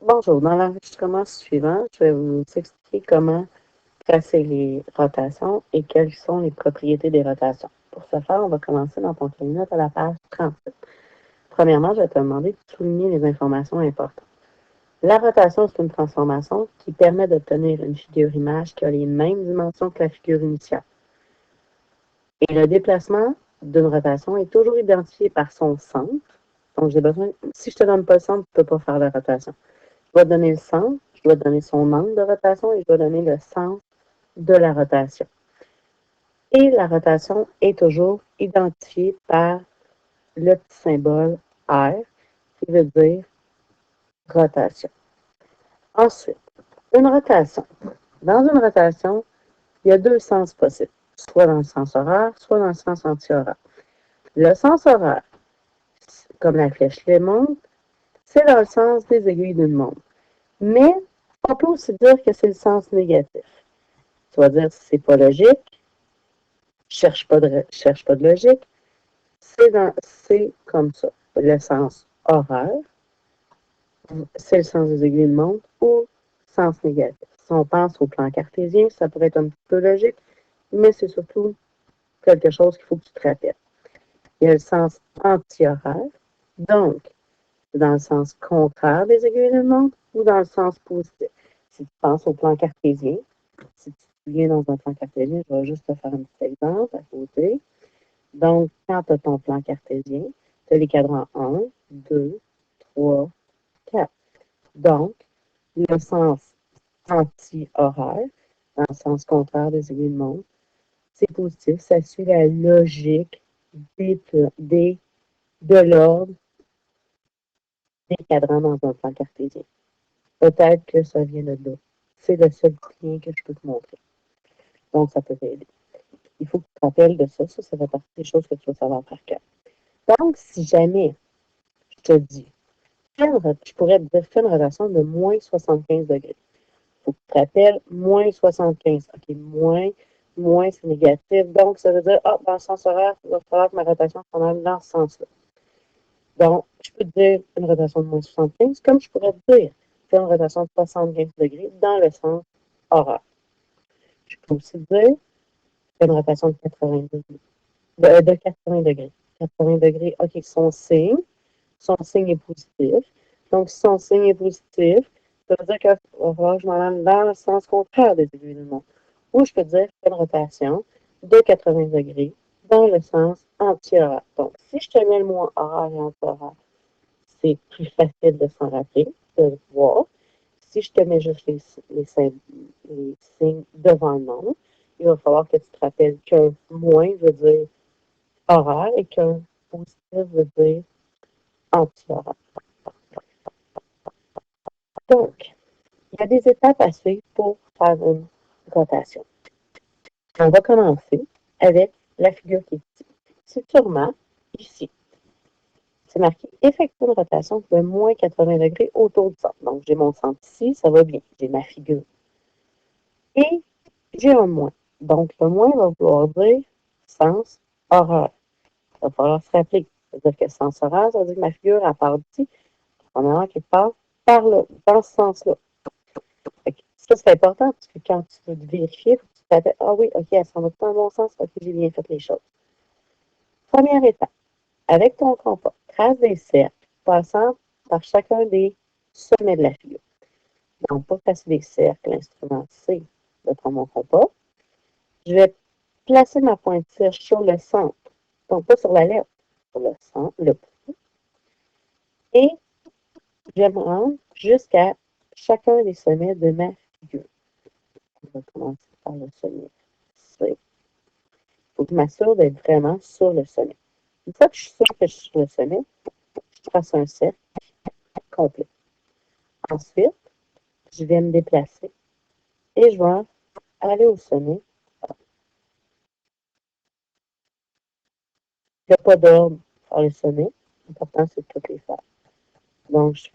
Bonjour, dans l'enregistrement suivant, je vais vous expliquer comment tracer les rotations et quelles sont les propriétés des rotations. Pour ce faire, on va commencer dans ton cahier de notes à la page 37. Premièrement, je vais te demander de souligner les informations importantes. La rotation, c'est une transformation qui permet d'obtenir une figure-image qui a les mêmes dimensions que la figure initiale. Et le déplacement d'une rotation est toujours identifié par son centre. Donc, j'ai besoin, si je ne te donne pas le centre, tu ne peux pas faire la rotation. Je vais donner le centre, je dois donner son angle de rotation et je dois donner le centre de la rotation. Et la rotation est toujours identifiée par le petit symbole R qui veut dire rotation. Ensuite, une rotation. Dans une rotation, il y a deux sens possibles, soit dans le sens horaire, soit dans le sens anti-horaire. Le sens horaire, comme la flèche le montre, c'est dans le sens des aiguilles d'une montre. Mais on peut aussi dire que c'est le sens négatif. Tu vas dire si c'est pas logique, cherche pas de logique, c'est comme ça. Le sens horaire, c'est le sens des aiguilles de montre ou sens négatif. Si on pense au plan cartésien, ça pourrait être un petit peu logique, mais c'est surtout quelque chose qu'il faut que tu te rappelles. Il y a le sens anti-horaire, donc c'est dans le sens contraire des aiguilles de montre ou dans le sens positif. Si tu penses au plan cartésien, si tu viens dans un plan cartésien, je vais juste te faire un petit exemple à côté. Donc, quand tu as ton plan cartésien, tu as les cadrans 1, 2, 3, 4. Donc, le sens anti-horaire, dans le sens contraire des aiguilles de montre, c'est positif. Ça suit la logique de l'ordre des cadrans dans un plan cartésien. Peut-être que ça vient de là. C'est le seul lien que je peux te montrer. Donc, ça peut t'aider. Il faut que tu te rappelles de ça. Ça fait partie des choses que tu vas savoir par cœur. Donc, si jamais je te dis, je pourrais te dire, fais une rotation de moins 75 degrés. Il faut que tu te rappelles, moins 75. OK, moins, c'est négatif. Donc, ça veut dire, dans le sens horaire, il va falloir que ma rotation s'en aille dans ce sens-là. Donc, je peux te dire une rotation de moins 75, comme je pourrais te dire, fais une rotation de 75 degrés dans le sens horaire. Je peux aussi te dire, fais une rotation de 80 degrés. De 80 degrés. 80 degrés, OK, son signe est positif. Donc, si son signe est positif, ça veut dire qu'il va falloir que je m'en aille dans le sens contraire des aiguilles de montre. Ou je peux dire une rotation de 80 degrés dans le sens anti-horaire. Donc, si je te mets le mot horaire et anti-horaire, c'est plus facile de s'en rappeler, de le voir. Si je te mets juste les signes devant le nom, il va falloir que tu te rappelles qu'un moins veut dire horaire et qu'un positif veut dire anti-horaire. Donc, il y a des étapes à suivre pour faire une rotation. On va commencer avec la figure qui est ici. Si tu remarques, ici, c'est marqué effectuer une rotation de moins 80 degrés autour du centre. Donc, j'ai mon centre ici, ça va bien. J'ai ma figure. Et j'ai un moins. Donc, le moins va vouloir dire sens horaire. Il va falloir se rappeler. Ça veut dire que sens horaire, ça veut dire que ma figure, elle part d'ici. Premièrement, qu'elle part par là, dans ce sens-là. Ça, c'est important parce que quand tu veux vérifier, il faut que tu te rappelles, ah oui, OK, elle s'en va dans le bon sens, OK, j'ai bien fait les choses. Première étape, avec ton compas, trace des cercles passant par chacun des sommets de la figure. Donc, pour tracer des cercles, l'instrument C, je prends mon compas. Je vais placer ma pointille sur le centre, donc pas sur la lettre, sur le centre, le point, et je vais me rendre jusqu'à chacun des sommets de ma figure. On va commencer par le sommet C. Il faut que je m'assure d'être vraiment sur le sommet. Une fois que je suis sûre que je suis sur le sommet, je trace un cercle complet. Ensuite, je vais me déplacer et je vais aller au sommet. Il n'y a pas d'ordre pour le sommet. L'important, c'est de toutes les faire. Donc, je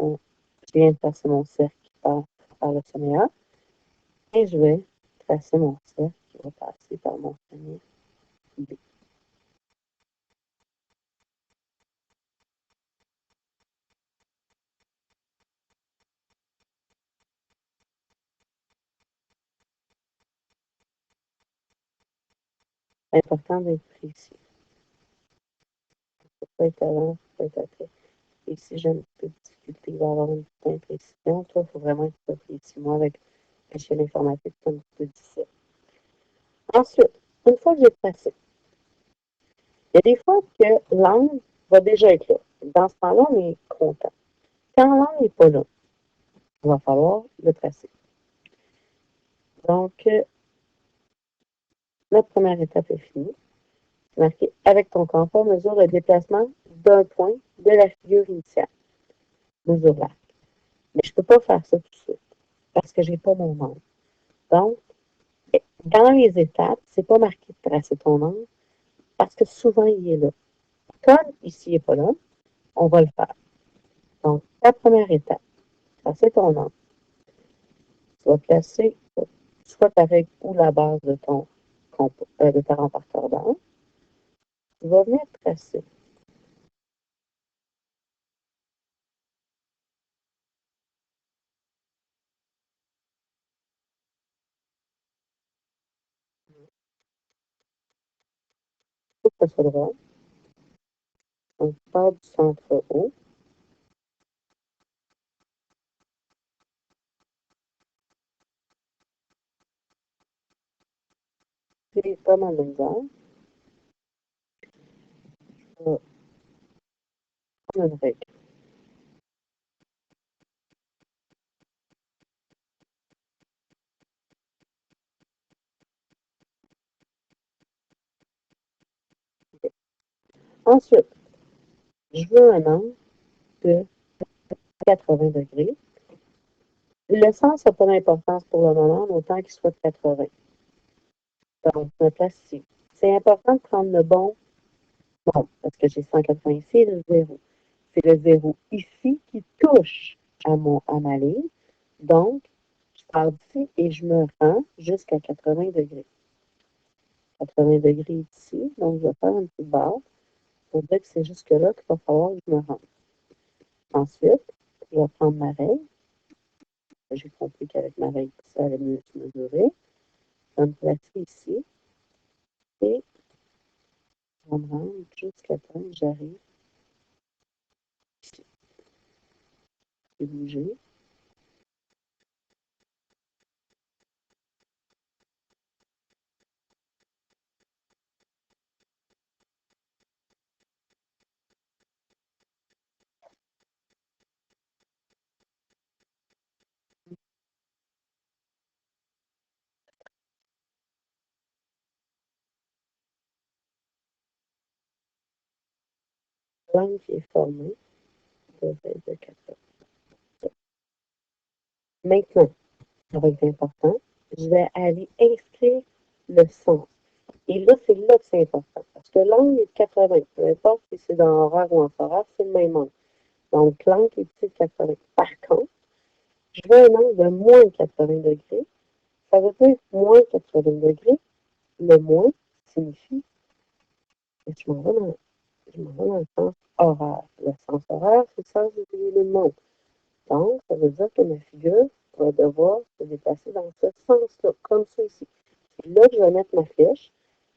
viens de tracer mon cercle qui part par le sommet A et je vais tracer mon cercle qui va passer par mon sommet B. C'est important d'être précis. Ça peut être avant, ça peut être après. Et si j'ai un petit peu de difficulté, il va y avoir une petite imprécision. Toi, il faut vraiment être précis. Moi, avec l'échelle informatique, c'est un petit peu difficile. Ensuite, une fois que j'ai tracé, il y a des fois que l'angle va déjà être là. Dans ce temps-là, on est content. Quand l'angle n'est pas là, il va falloir le tracer. Donc, notre première étape est finie. C'est marqué avec ton canton, mesure le déplacement d'un point de la figure initiale. Mesure l'arc. Mais je ne peux pas faire ça tout de suite parce que je n'ai pas mon angle. Donc, dans les étapes, c'est pas marqué de tracer ton angle parce que souvent il est là. Comme ici il n'est pas là, on va le faire. Donc, la première étape, tracer ton angle. Tu vas placer soit ta règle ou la base de ta rampe cordon. Tu vas venir tracer. Il faut que ça soit droit. On part du centre haut. C'est pas mal de misère. On va prendre une règle. Ensuite, je veux un angle de 80 degrés. Le sens n'a pas d'importance pour le moment, autant qu'il soit de 80. Donc, je me place ici. C'est important de prendre le bon, parce que j'ai 180 ici et le 0. C'est le 0 ici qui touche à ma ligne. Donc, je pars d'ici et je me rends jusqu'à 80 degrés. 80 degrés ici, donc je vais faire une petite barre pour dire que c'est jusque-là qu'il va falloir que je me rende. Ensuite, je vais prendre ma règle. J'ai compris qu'avec ma règle, ça allait mieux se mesurer. Je vais me placer ici et je vais me rendre jusqu'à temps que j'arrive ici. Je vais bouger. L'angle qui est formé devrait être de 80. Maintenant, ça va être important, je vais aller inscrire le sens. Et là, c'est là que c'est important. Parce que l'angle est de 80. Peu importe si c'est dans horaire ou en horaire, c'est le même angle. Donc, l'angle est ici de 80. Par contre, je veux un angle de moins 80 degrés. Ça veut dire moins 80 degrés. Le moins signifie que je m'en vais dans le sens horaire. Le sens horaire, c'est le sens du monde. Donc, ça veut dire que ma figure va devoir se déplacer dans ce sens-là, comme ça ici. C'est là que je vais mettre ma flèche.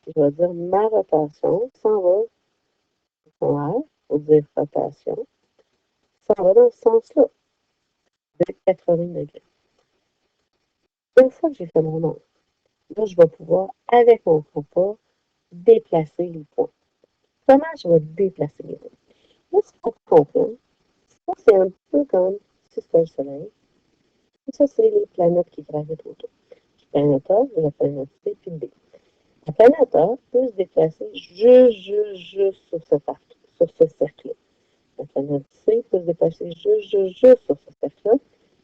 Je vais dire ma rotation s'en va en R, pour dire rotation, s'en va dans ce sens-là, de 80 degrés. Une fois que j'ai fait mon angle, là, je vais pouvoir, avec mon compas, déplacer les points. Comment je vais déplacer les points? Là, c'est pour comprendre. Ça, c'est un peu comme si c'était le soleil. Et ça, c'est les planètes qui gravitent autour. La planète A, la planète C, puis B. La planète A peut se déplacer juste sur ce cercle-là. La planète C peut se déplacer juste sur ce cercle-là.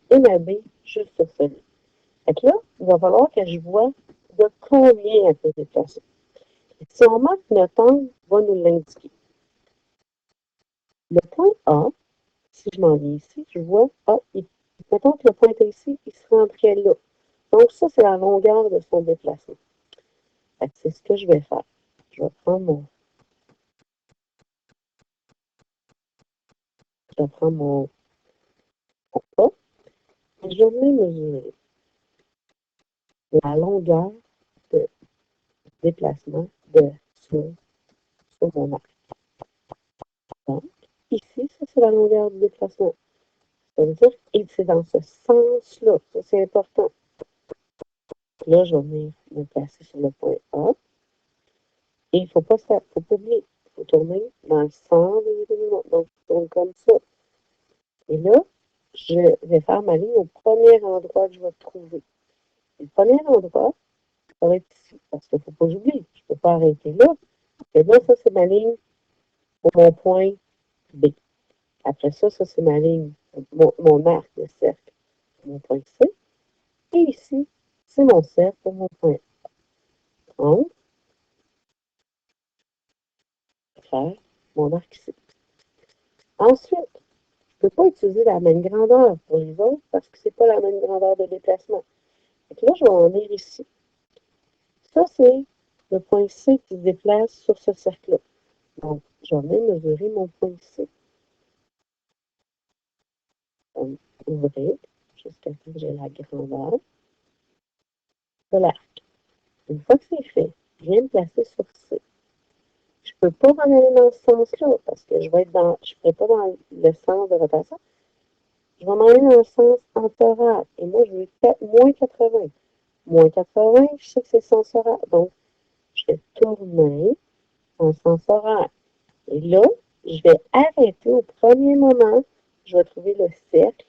Et la B, juste sur celui-là. Fait là, il va falloir que je vois de combien elle peut se déplacer. Si on marque notre angle, va nous l'indiquer. Le point A, si je m'en viens ici, je vois, mettons que le point ici, il se rendrait là. Donc, ça, c'est la longueur de son déplacement. C'est ce que je vais faire. Je vais prendre mon compas et je vais mesurer la longueur de déplacement sur mon arc. Donc, ici, ça c'est la longueur du déplacement. Ça veut dire que c'est dans ce sens-là. Ça, c'est important. Là, je vais venir me placer sur le point A. Et il ne faut pas oublier. Il faut tourner dans le sens des éléments. Donc, je tourne comme ça. Et là, je vais faire ma ligne au premier endroit que je vais trouver. Et le premier endroit, ça va être ici. Parce qu'il ne faut pas oublier. Je ne peux pas arrêter là. Et là, ça, c'est ma ligne pour mon point B. Après ça, ça, c'est ma ligne, mon arc de cercle pour mon point C. Et ici, c'est mon cercle pour mon point A. Donc, je vais faire mon arc ici. Ensuite, je ne peux pas utiliser la même grandeur pour les autres parce que ce n'est pas la même grandeur de déplacement. Donc là, je vais en venir ici. Ça, c'est le point C qui se déplace sur ce cercle-là. Donc, je vais venir mesurer mon point C. Donc, ouvrir jusqu'à ce que j'ai la grandeur de l'arc. Une fois que c'est fait, je viens me placer sur C. Je ne peux pas m'en aller dans ce sens-là parce que je ne serai pas dans le sens de rotation. Je vais m'en aller dans le sens antoral. Et moi, je veux moins 80. Moins 80, je sais que c'est sens horaire. Donc, je vais tourner en sens horaire. Et là, je vais arrêter au premier moment. Je vais trouver le cercle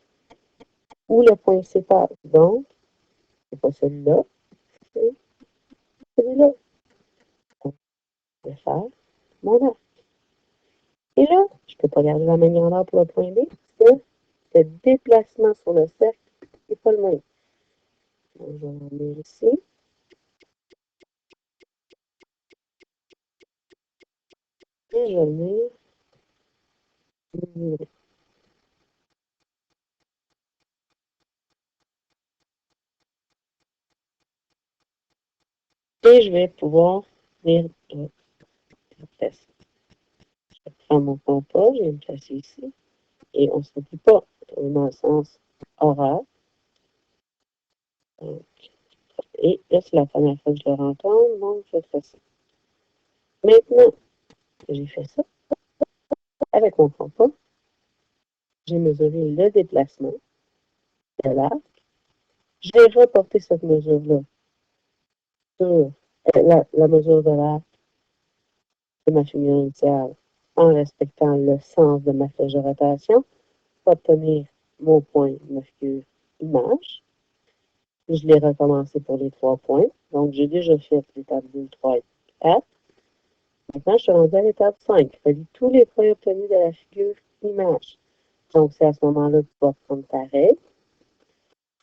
où le point C passe. Donc, c'est pas celui-là, c'est celui-là. Donc, je vais faire mon arc. Et là, je ne peux pas garder la même grandeur pour le point B parce que le déplacement sur le cercle n'est pas le même. Donc, je vais en venir ici. Et je vais venir mesurer. Et je vais pouvoir venir placer. Je vais prendre mon compas, je vais me placer ici. Et on ne s'oublie pas, dans le sens horaire. Et là, c'est la première fois que je le rencontre, donc je vais tracer. Maintenant que j'ai fait ça, avec mon compas, j'ai mesuré le déplacement de l'arc. Je vais reporter cette mesure-là sur la mesure de l'arc de ma figure initiale en respectant le sens de ma flèche de rotation pour obtenir mon point de ma figure image. Je l'ai recommencé pour les 3 points. Donc, j'ai déjà fait l'étape 2, 3 et 4. Maintenant, je suis rendue à l'étape 5. Je relie tous les points obtenus de la figure image. Donc, c'est à ce moment-là que tu vas prendre ta règle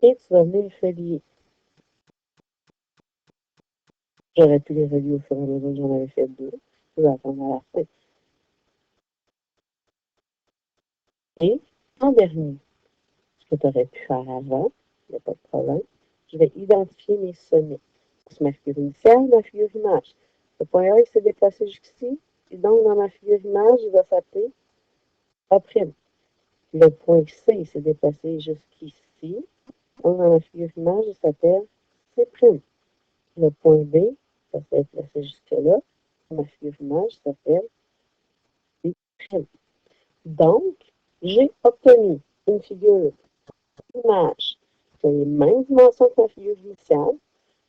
et tu vas venir les relier. J'aurais pu les relier au fur et à mesure que j'en avais fait 2. Je vais attendre à la fin. Et en dernier, ce que tu aurais pu faire avant, il n'y a pas de problème, je vais identifier mes sommets. C'est ma figure initiale, ma figure image. Le point A, il s'est déplacé jusqu'ici. Et donc, dans ma figure image, il va s'appeler A'. Le point C, il s'est déplacé jusqu'ici. Donc, dans ma figure image, il s'appelle C'. Le point B, ça s'est déplacé jusque-là. Ma figure image s'appelle C'. Donc, j'ai obtenu une figure image qui a les mêmes dimensions que ma figure initiale.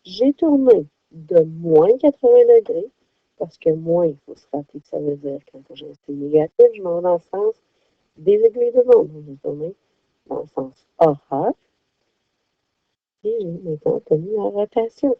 J'ai tourné de moins 80 degrés, parce que moins, il faut se rappeler que ça veut dire quand j'ai un signe négatif, je m'en vais dans le sens des aiguilles de montre. Donc, j'ai tourné dans le sens horaire. Et j'ai maintenant obtenu la rotation.